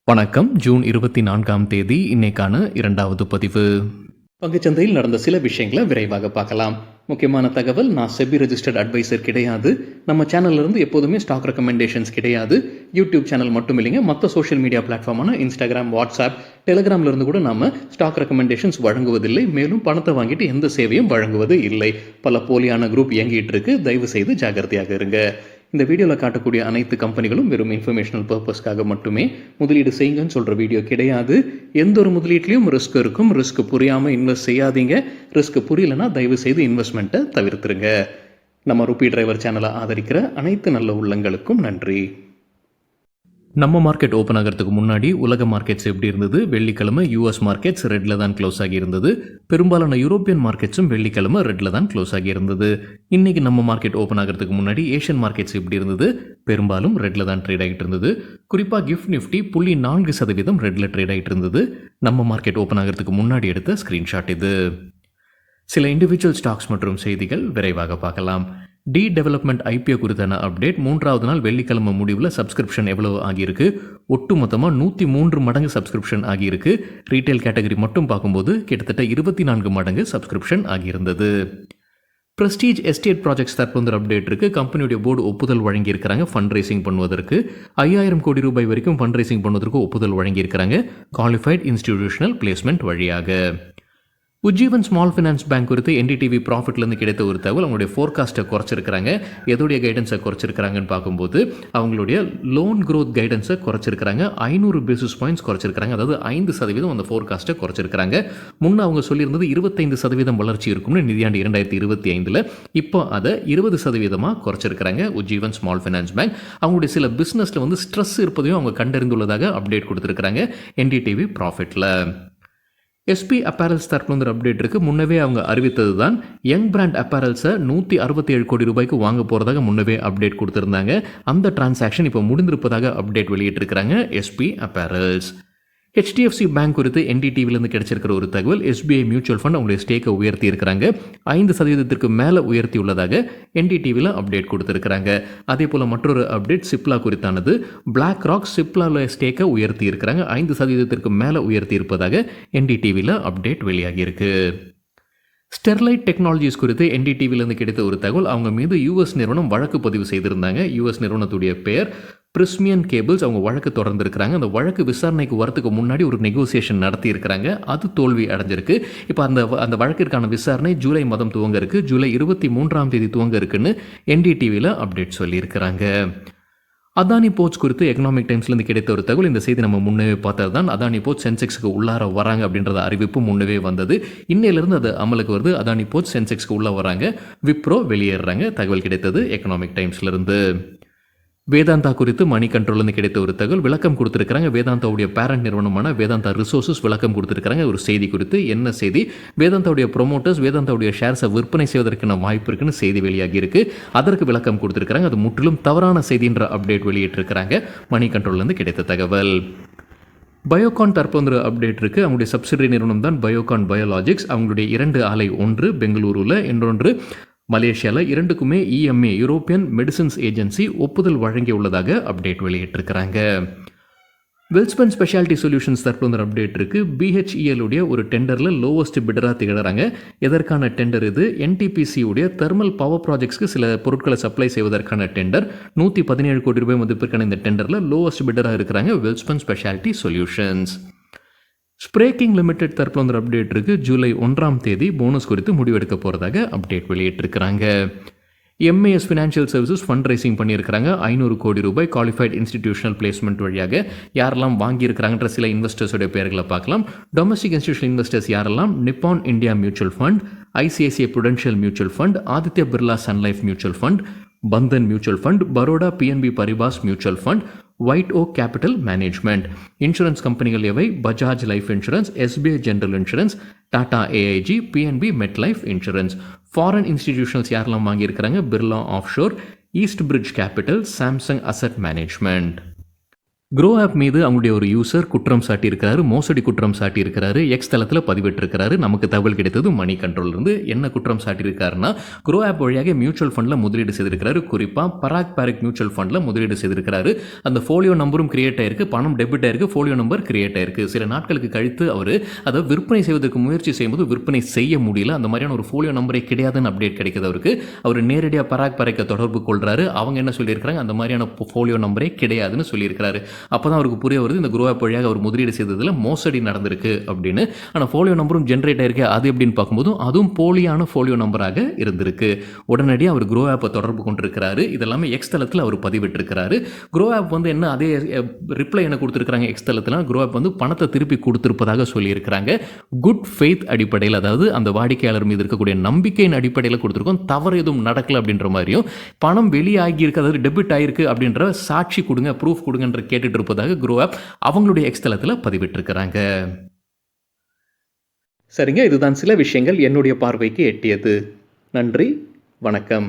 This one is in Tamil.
வணக்கம். ஜூன் 24ஆம் தேதி இன்னைக்கான 2வது பதிவு. பங்குச்சந்தையில் நடந்த சில விஷயங்களை விரைவாக பார்க்கலாம். முக்கியமான தகவல், நான் செபி ரெஜிஸ்டர்ட் அட்வைசர் கிடையாது. நம்ம சேனல்ல இருந்து எப்போதுமே ஸ்டாக் ரெக்கமெண்டேஷன்ஸ் கிடையாது. யூடியூப் சேனல் மட்டும் இல்லைங்க, மற்ற சோஷியல் மீடியா பிளாட்ஃபார்மான இன்ஸ்டாகிராம், வாட்ஸ்அப், டெலிகிராம்ல இருந்து கூட நாம ஸ்டாக் ரெக்கமெண்டேஷன்ஸ் வழங்குவதில்லை. மேலும் பணத்தை வாங்கிட்டு எந்த சேவையும் வழங்குவது இல்லை. பல போலியான குரூப் இயங்கிட்டு இருக்கு. தயவு செய்து ஜாகிரதையாக இருங்க. இந்த வீடியோவில் காட்டக்கூடிய அனைத்து கம்பெனிகளும் வெறும் இன்ஃபர்மேஷனல் பர்பஸ்க்காக மட்டுமே முதலீடு செய்யுங்கன்னு சொல்கிற வீடியோ கிடையாது. எந்த ஒரு முதலீட்லையும் ரிஸ்க் இருக்கும். ரிஸ்க் புரியாமல் இன்வெஸ்ட் செய்யாதீங்க. ரிஸ்க் புரியலன்னா தயவு செய்து இன்வெஸ்ட்மெண்ட்டை தவிர்த்துருங்க. நம்ம ருபி டிரைவர் சேனலை ஆதரிக்கிற அனைத்து நல்ல உள்ளங்களுக்கும் நன்றி. நம்ம மார்க்கெட் ஓப்பன் ஆகிறதுக்கு முன்னாடி உலக மார்க்கெட்ஸ் எப்படி இருந்தது? வெள்ளிக்கிழமை யூஎஸ் மார்க்கெட்ஸ் ரெட்டில் தான் க்ளோஸ் ஆகி இருந்தது. பெரும்பாலான யூரோப்பியன் மார்க்கெட்ஸும் வெள்ளிக்கிழமை ரெட்டில் தான் க்ளோஸ் ஆகி இருந்தது. இன்னைக்கு நம்ம மார்க்கெட் ஓப்பன் ஆகிறதுக்கு முன்னாடி ஏஷியன் மார்க்கெட்ஸ் எப்படி இருந்தது? பெரும்பாலும் ரெட்டில் தான் ட்ரேட் ஆகிட்டு இருந்தது. குறிப்பாக கிஃப்ட் நிஃப்டி 0.4% ரெட்டில் ட்ரேட் ஆகிட்டு இருந்தது. நம்ம மார்க்கெட் ஓப்பன் ஆகிறதுக்கு முன்னாடி எடுத்த ஸ்க்ரீன்ஷாட் இது. சில இண்டிவிஜுவல் ஸ்டாக்ஸ் மற்றும் செய்திகள் விரைவாக பார்க்கலாம். டி டெவலப்மெண்ட் ஐபிஓ குறித்தான அப்டேட். 3வது நாள் வெள்ளிக்கிழமை முடிவில் சப்ஸ்கிரிப்ஷன் எவ்வளவு ஆகியிருக்கு? ஒட்டுமொத்தமாக 103 மடங்கு சப்ஸ்கிரிப்ஷன் ஆகியிருக்கு. ரீட்டைல் கேட்டகரி மட்டும் பார்க்கும்போது கிட்டத்தட்ட 24 மடங்கு சப்ஸ்கிரிப்ஷன் ஆகியிருந்தது. பிரஸ்டீஜ் எஸ்டேட் ப்ராஜெக்ட்ஸ் தற்போது அப்டேட் இருக்குது. கம்பெனியுடைய போர்டு ஒப்புதல் வழங்கியிருக்கிறாங்க ஃபண்ட் ரைசிங் பண்ணுவதற்கு. 5000 கோடி ரூபாய் வரைக்கும் ஃபண்ட் ரைசிங் பண்ணுவதற்கு ஒப்புதல் வழங்கியிருக்கிறாங்க குவாலிஃபைட் இன்ஸ்டிடியூஷனல் பிளேஸ்மெண்ட் வழியாக. உஜ்ஜீவன் ஸ்மால் ஃபினான்ஸ் பேங்க் குறித்து என்டிடிவி ப்ராஃபிட்லேருந்து கிடைத்த ஒரு தகவல். அவங்களுடைய ஃபோர்காஸ்ட்டை குறைச்சிருக்கிறாங்க. எதோடைய கைடன்ஸை குறைச்சிருக்கிறாங்கன்னு பார்க்கும்போது அவங்களுடைய லோன் க்ரோத் கைடன்ஸை குறைச்சிருக்கிறாங்க. 500 பேசிஸ் பாயிண்ட்ஸ் குறைச்சிருக்கிறாங்க. அதாவது 5% அந்த ஃபோர்காஸ்ட்டை குறைச்சிருக்கிறாங்க. முன்னே அவங்க சொல்லியிருந்தது 25% வளர்ச்சி இருக்கும்னு நிதியாண்டு 2025. இப்போ அதை 20% குறைச்சிருக்கிறாங்க உஜ்ஜீவன் ஸ்மால் ஃபினான்ஸ் பேங்க். அவங்களுடைய சில பிஸ்னஸில் ஸ்ட்ரெஸ் இருப்பதையும் அவங்க கண்டறிந்துள்ளதாக அப்டேட் கொடுத்துருக்கிறாங்க என்டிடிவி ப்ராஃபிட்டில். எஸ்பி அப்பேரல்ஸ் தரப்புல அப்டேட் இருக்குது. முன்னவே அவங்க அறிவித்தது தான் யங் பிராண்ட் அப்பேரல்ஸை 167 கோடி ரூபாய்க்கு வாங்க போகிறதாக முன்னவே அப்டேட் கொடுத்துருந்தாங்க. அந்த டிரான்சாக்ஷன் இப்போ முடிந்திருப்பதாக அப்டேட் வெளியிட்டிருக்கிறாங்க எஸ்பி அப்பேரல்ஸ். ஹெச்டிஎஃப்சி பேங்க் குறித்து என்டிடிவிலேருந்து கிடைச்சிருக்கிற ஒரு தகவல். எஸ்பிஐ மியூச்சுவல் ஃபண்ட் அவங்களுடைய ஸ்டேக்கை உயர்த்தி இருக்கிறாங்க. 5% மேலே உயர்த்தி உள்ளதாக என்டிடிவியில் அப்டேட் கொடுத்துருக்கிறாங்க. அதே போல் மற்றொரு அப்டேட் சிப்லா குறித்தானது. பிளாக் ராக் சிப்லாவில் ஸ்டேக்கை உயர்த்தி இருக்கிறாங்க. 5% மேலே உயர்த்தி இருப்பதாக என்டிடிவியில் அப்டேட் வெளியாகியிருக்கு. ஸ்டெர்லைட் டெக்னாலஜிஸ் குறித்து என்டிடிவிலேருந்து கிடைத்த ஒரு தகவல். அவங்க மீது யூஎஸ் நிறுவனம் வழக்கு பதிவு செய்திருந்தாங்க. யூஎஸ் நிறுவனத்துடைய பெயர் பிரிஸ்மியன் கேபிள்ஸ். அவங்க வழக்கு தொடர்ந்துருக்கிறாங்க. அந்த வழக்கு விசாரணைக்கு வரத்துக்கு முன்னாடி ஒரு நெகோசியேஷன் நடத்தி இருக்கிறாங்க. அது தோல்வி அடைஞ்சிருக்கு. இப்போ அந்த வழக்கிற்கான விசாரணை ஜூலை மாதம் துவங்க இருக்கு. ஜூலை 23ஆம் தேதி துவங்க இருக்குன்னு என்டிடிவியில் அப்டேட் சொல்லியிருக்கிறாங்க. அதானி போர்ட்ஸ் குறித்து எக்கனாமிக் டைம்ஸ்லேருந்து கிடைத்த ஒரு தகவல். இந்த செய்தி நம்ம முன்னே பார்த்தது தான். அதானி போர்ட்ஸ் சென்செக்ஸுக்கு உள்ளார வராங்க அப்படின்றத அறிவிப்பு முன்னவே வந்தது. இன்னையிலிருந்து அது அமலுக்கு வருது. அதானி போர்ட்ஸ் சென்செக்ஸுக்கு உள்ள வராங்க. விப்ரோ வெளியேறாங்க. தகவல் கிடைத்தது எக்கனாமிக் டைம்ஸ்லேருந்து. வேதாந்தா குறித்து மணி கண்ட்ரோல்லேருந்து கிடைத்த ஒரு தகவல். விளக்கம் கொடுத்துருக்காங்க. வேதாந்தாவுடைய பேரண்ட் நிறுவனமான வேதாந்தா ரிசோர்ஸஸ் விளக்கம் கொடுத்துருக்காங்க ஒரு செய்தி குறித்து. என்ன செய்தி? வேதாந்தாவுடைய ப்ரொமோட்டர்ஸ் வேதாந்தாவுடைய ஷேர்ஸை விற்பனை செய்வதற்கான வாய்ப்பு இருக்குன்னு செய்தி வெளியாகி இருக்கு. அதற்கு விளக்கம் கொடுத்துருக்காங்க. அது முற்றிலும் தவறான செய்தின்ற அப்டேட் வெளியிட்டிருக்கிறாங்க மணி கண்ட்ரோல்லேருந்து கிடைத்த தகவல். பயோகான் தற்போது அப்டேட் இருக்குது. அவங்களுடைய சப்சிடரி நிறுவனம் தான் பயோகான் பயோலாஜிக்ஸ். அவங்களுடைய 2 ஆலை, ஒன்று பெங்களூருவில், இன்னொன்று மலேசியாவில். 2க்குமே இஎம்ஏ யூரோப்பியன் மெடிசின்ஸ் ஏஜென்சி ஒப்புதல் வழங்கியுள்ளதாக அப்டேட் வெளியிட்டிருக்கிறாங்க. வெல்ஸ்பன் ஸ்பெஷாலிட்டி சொல்யூஷன்ஸ் தற்போது அப்டேட் இருக்குது. பிஹெச்இஎல் உடைய ஒரு டெண்டரில் லோவஸ்ட் பிடராக திகழறாங்க. எதற்கான டெண்டர் இது? என்டிபிசி உடைய தெர்மல் பவர் ப்ராஜெக்ட்ஸ்க்கு சில பொருட்களை சப்ளை செய்வதற்கான டெண்டர். 117 கோடி ரூபாய் மதிப்பிற்கான இந்த டெண்டரில் லோவஸ்ட் பிடராக இருக்கிறாங்க வெல்ஸ்பன் ஸ்பெஷாலிட்டி சொல்யூஷன்ஸ். ஸ்ப்ரேக்கிங் லிமிடெட் தரப்புல அப்டேட் இருக்குது. ஜூலை 1ஆம் தேதி போனஸ் குறித்து முடிவெடுக்க போகிறதாக அப்டேட் வெளியிட்டிருக்கிறாங்க. MAS financial services fund raising பண்ணியிருக்கிறாங்க. 500 கோடி ரூபாய் குவாலிஃபைட் இன்ஸ்டிடியூஷனல் பிளேஸ்மெண்ட் வழியாக. யாரெல்லாம் வாங்கியிருக்கிறாங்கன்ற சில இன்வெஸ்டர்ஸோடைய பேர்களை பார்க்கலாம். டொமஸ்டிக் இன்ஸ்டிடியூஷனல் இன்வெஸ்டர்ஸ் யாரெல்லாம்? Nippon India mutual fund, ICICI prudential mutual fund, Aditya Birla Sun Life mutual fund, Bandhan mutual fund, Baroda BNP Paribas mutual fund, White Oak Capital management. Insurance கம்பெனிகள் எவை? Bajaj life insurance, SBI general insurance, Tata AIG, PNB Met Life insurance. Foreign institutions யாரெல்லாம் வாங்கியிருக்கிறாங்க? Birla offshore, East Bridge Capital, Samsung asset management. Groww app மீது அவங்களுடைய ஒரு யூசர் குற்றம் சாட்டியிருக்கிறாரு, மோசடி குற்றம் சாட்டியிருக்கிறாரு, எக்ஸ் தளத்தில் பதிவிட்டிருக்கிறாரு. நமக்கு தகவல் கிடைத்தது மணி கண்ட்ரோல்லேருந்து. என்ன குற்றம் சாட்டியிருக்காருன்னா, க்ரோ ஆப் வழியாக மியூச்சுவல் ஃபண்டில் முதலீடு செய்திருக்கிறாரு. குறிப்பாக பராக் பாரிக் மியூச்சுவல் ஃபண்டில் முதலீடு செய்திருக்கிறாரு. அந்த ஃபோலியோ நம்பரும் கிரியேட் ஆயிருக்கு, பணம் டெபிட் ஆயிருக்கு, ஃபோலியோ நம்பர் கிரியேட் ஆயிருக்கு. சில நாட்களுக்கு கழித்து அவர் அதை விற்பனை செய்வதற்கு முயற்சி செய்யும்போது விற்பனை செய்ய முடியல. அந்த மாதிரியான ஒரு ஃபோலியோ நம்பரே கிடையாதுன்னு அப்டேட் கிடைக்குது அவருக்கு. அவர் நேரடியாக பராக் பாரிக்கை தொடர்பு கொள்றாரு. அவங்க என்ன சொல்லியிருக்கிறாங்க, அந்த மாதிரியான ஃபோலியோ நம்பரே கிடையாதுன்னு சொல்லியிருக்கிறாரு. அப்போ தான் அவருக்கு புரிய வருது, இந்த க்ரோ ஆப் வழியாக அவர் முதலீடு செய்ததில் மோசடி நடந்திருக்கு அப்படின்னு. ஆனால் ஃபோலியோ நம்பரும் ஜென்ரேட் ஆயிருக்கு. அது எப்படின்னு பார்க்கும்போது அதுவும் போலியான ஃபோலியோ நம்பராக இருந்திருக்கு. உடனடியாக அவர் க்ரோ ஆப்பை தொடர்பு கொண்டிருக்கிறாரு. இதெல்லாமே எக்ஸ் தளத்தில் அவர் பதிவிட்டிருக்கிறாரு. க்ரோ ஆப் வந்து என்ன அதே ரிப்ளை என்ன கொடுத்துருக்காங்க எக்ஸ் தளத்தில், க்ரோ ஆப் வந்து பணத்தை திருப்பி கொடுத்திருப்பதாக சொல்லியிருக்கிறாங்க. குட் ஃபெய்த் அடிப்படையில், அதாவது அந்த வாடிக்கையாளர் மீது இருக்கக்கூடிய நம்பிக்கையின் அடிப்படையில் கொடுத்துருக்கோம், தவறு எதுவும் நடக்கல அப்படின்ற மாதிரியும், பணம் வெளியாகியிருக்கு, அதாவது டெபிட் ஆகிருக்கு அப்படின்ற சாட்சி கொடுங்க, ப்ரூஃப் கொடுங்கன்ற கேட்டுட்டு இருப்பதாக க்ரோ ஆப் அவங்களுடைய எக்ஸ் தளத்தில் பதிவிட்டிருக்கிறாங்க. சரிங்க, இதுதான் சில விஷயங்கள் என்னுடைய பார்வைக்கு எட்டியது. நன்றி, வணக்கம்.